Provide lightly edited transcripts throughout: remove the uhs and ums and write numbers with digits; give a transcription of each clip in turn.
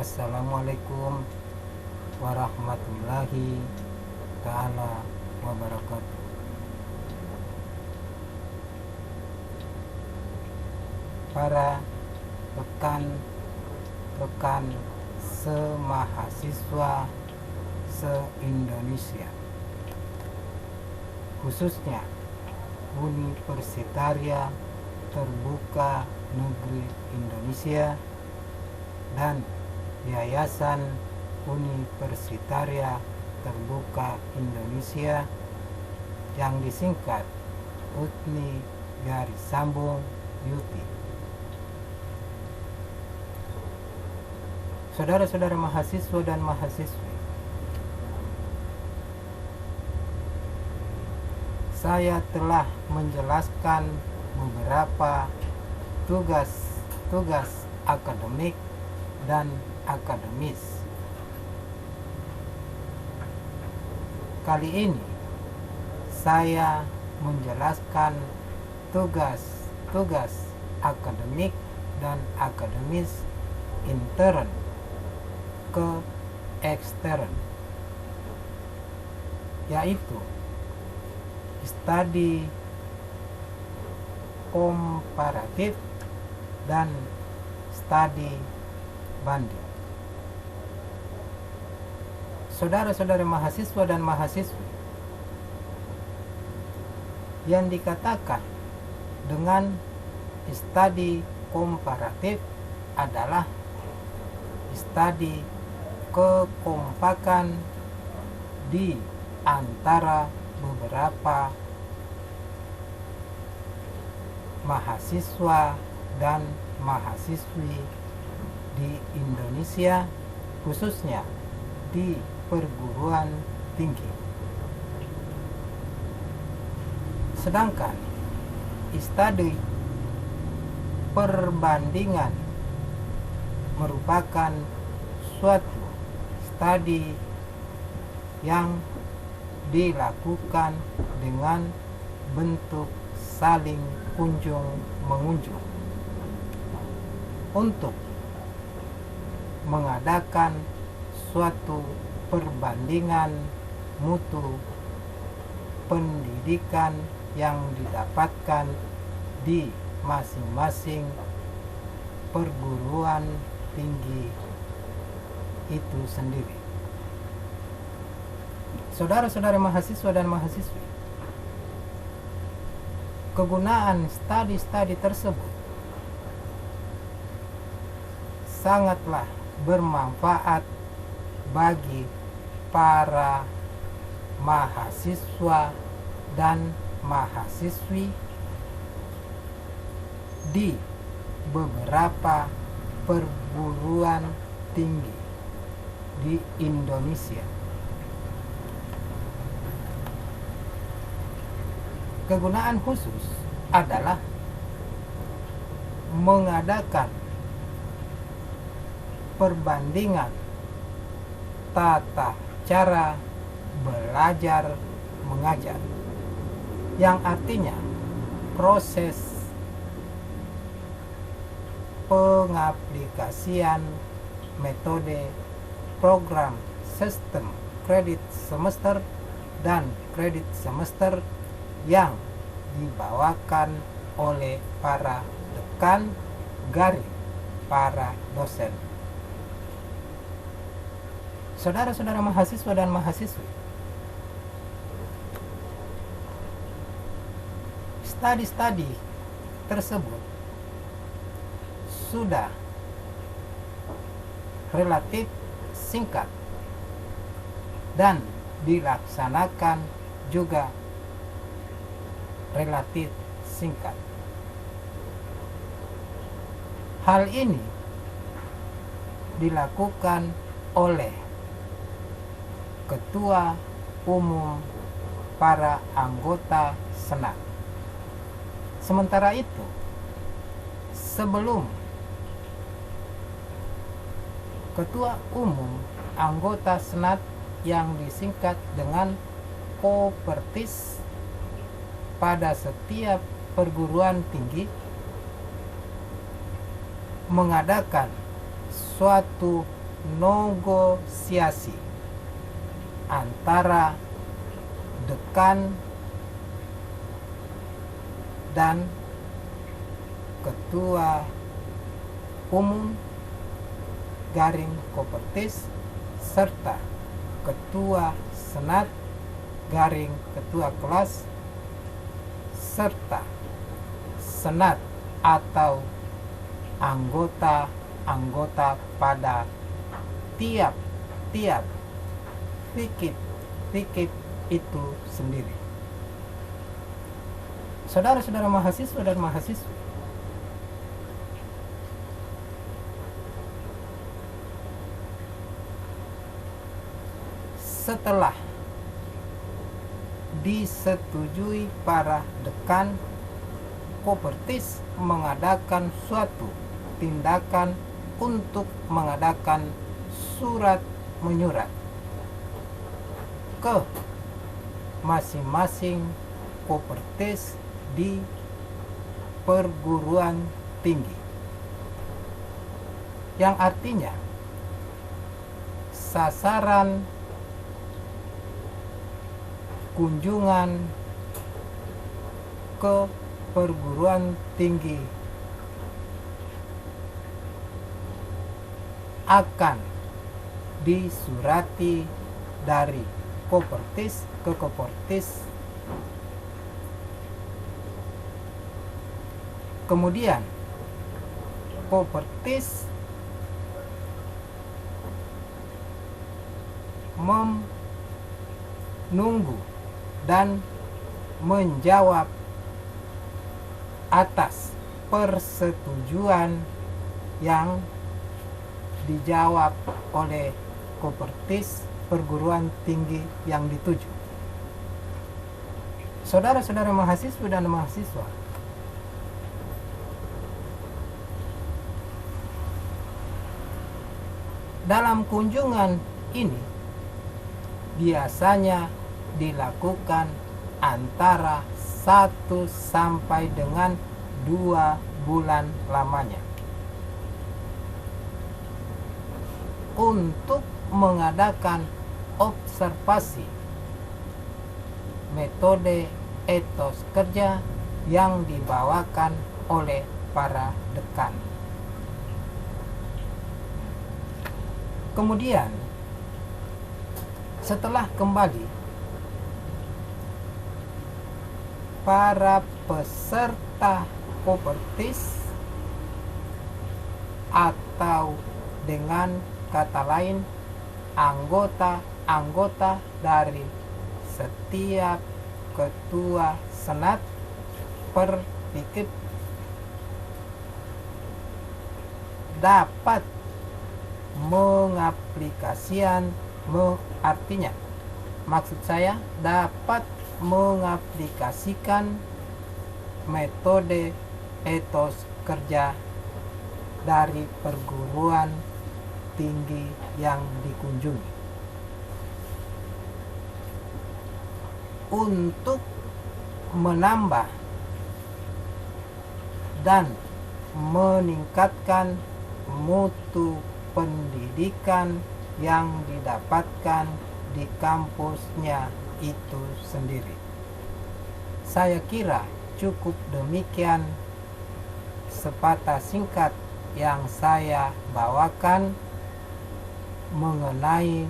Assalamualaikum warahmatullahi ta'ala wabarakatuh. Para rekan-rekan semahasiswa se-Indonesia, khususnya Universitaria Terbuka Negeri Indonesia dan Yayasan Universitaria Terbuka Indonesia yang disingkat UTNI garis sambung YUTI. Saudara-saudara mahasiswa dan mahasiswi, saya telah menjelaskan beberapa tugas akademik dan akademis. Kali ini saya menjelaskan tugas akademik dan akademis intern ke ekstern, yaitu studi komparatif dan studi banding. Saudara-saudara mahasiswa dan mahasiswi, yang dikatakan dengan studi komparatif adalah studi kekompakan di antara beberapa mahasiswa dan mahasiswi di Indonesia, khususnya di perguruan tinggi. Sedangkan studi perbandingan merupakan suatu studi yang dilakukan dengan bentuk saling kunjung mengunjung untuk mengadakan suatu perbandingan mutu pendidikan yang didapatkan di masing-masing perguruan tinggi itu sendiri. Saudara-saudara mahasiswa dan mahasiswi, kegunaan studi-studi tersebut sangatlah bermanfaat bagi para mahasiswa dan mahasiswi di beberapa perguruan tinggi di Indonesia. Kegunaan khusus adalah mengadakan perbandingan tata cara belajar mengajar, yang artinya proses pengaplikasian metode program sistem kredit semester dan kredit semester yang dibawakan oleh para dekan garing para dosen. Saudara-saudara mahasiswa dan mahasiswi, studi-studi tersebut sudah relatif singkat dan dilaksanakan juga relatif singkat. Hal ini dilakukan oleh Ketua Umum para anggota Senat. Sementara itu, sebelum Ketua Umum anggota Senat yang disingkat dengan Kopertis pada setiap perguruan tinggi mengadakan suatu negosiasi antara dekan dan ketua umum garing Kopertis serta ketua senat garing ketua kelas serta senat atau anggota-anggota pada tiap-tiap fikip itu sendiri. Saudara-saudara mahasiswa dan mahasiswi, setelah disetujui para dekan, Kopertis mengadakan suatu tindakan untuk mengadakan surat menyurat ke masing-masing Kopertis di perguruan tinggi, yang artinya sasaran kunjungan ke perguruan tinggi akan disurati dari Kopertis ke Kopertis. Kemudian Kopertis menunggu dan menjawab atas persetujuan yang dijawab oleh Kopertis perguruan tinggi yang dituju. Saudara-saudara mahasiswa dan mahasiswa, dalam kunjungan ini biasanya dilakukan antara 1 sampai dengan 2 bulan lamanya untuk mengadakan observasi metode etos kerja yang dibawakan oleh para dekan. Kemudian setelah kembali, para peserta Kopertis atau dengan kata lain anggota-anggota dari setiap ketua senat per fikip dapat mengaplikasikan, artinya maksud saya dapat mengaplikasikan metode etos kerja dari perguruan tinggi yang dikunjungi untuk menambah dan meningkatkan mutu pendidikan yang didapatkan di kampusnya itu sendiri. Saya kira cukup demikian sepatah singkat yang saya bawakan mengenai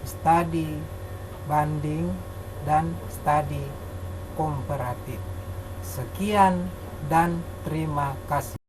studi banding dan studi komparatif. Sekian dan terima kasih.